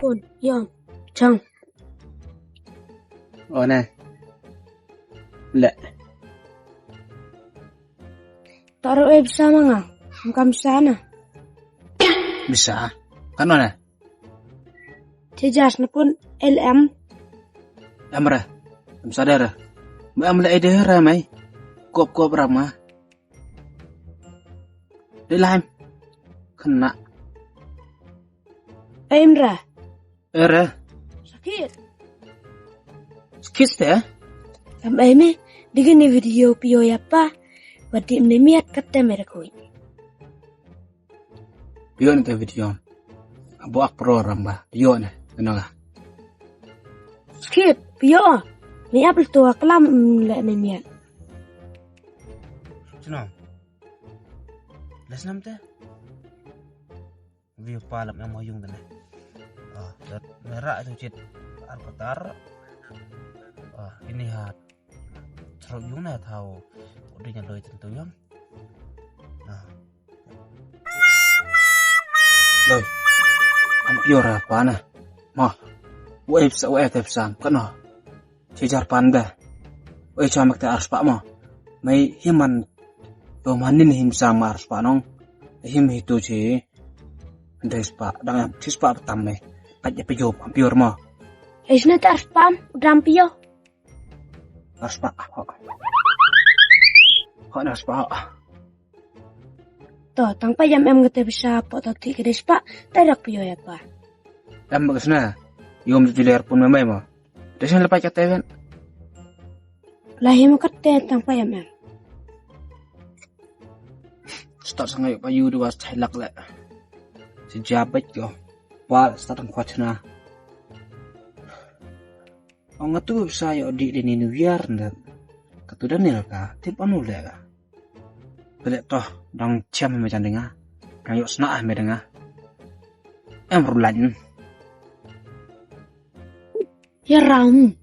pun. Yom. Chang. Nè. Lệ. Taruh bisa mga. Mukhang sana. Bisa. Kan nè. Jejas na pun LM. Em ra. Em sadar. Mbak em lại đứa ra mày. Cộp ra mà. Đi làm. Kena. Em ra. Ra. Sakit. Sakit ya? Sampai me. Dengan ni video piyo ya pa. Wadi menemiat kata mereka ini. Piyo ni video. Abu akpro ramba. Piyo ni. Kenapa? Sakit. Piyo. Ni apel tua kelam lek menemiat. Senang. Lesnam teh. View palam yang mau yung tanah. Merah itu cit arkotar. Ini hat. Ceruk yung na tahu. Udah nyaloi tentu yang. Loi. Ampior apa na? Mah. Web sang kena. Cejar panda. Camak te ars pak mah. Mai himan. Manin him sang ars pak nong. Him itu je. Andres pak. Dengan sis pak pertama. Pajak pejob ampior mah. Isna tak spam. Udah piyo. Ars pak. Kok ars pak. Toh, tanpa jam em kita bisa pototi ke despa. Tadak piyo ya pa. Em bagus na. Yom julir pun memang mah. Desan lepas kata kan. Lahir kata tanpa jam em. Start sangat payu dua celak lek. Sejabat yo. Wal start kuat na. Orang tu saya di New Year ndak. Ketudan ni ka. Tip anu lek ka. Belek toh dang jam macam dengar. Dang yuk senah me dengar. Em rulan. Ya ram.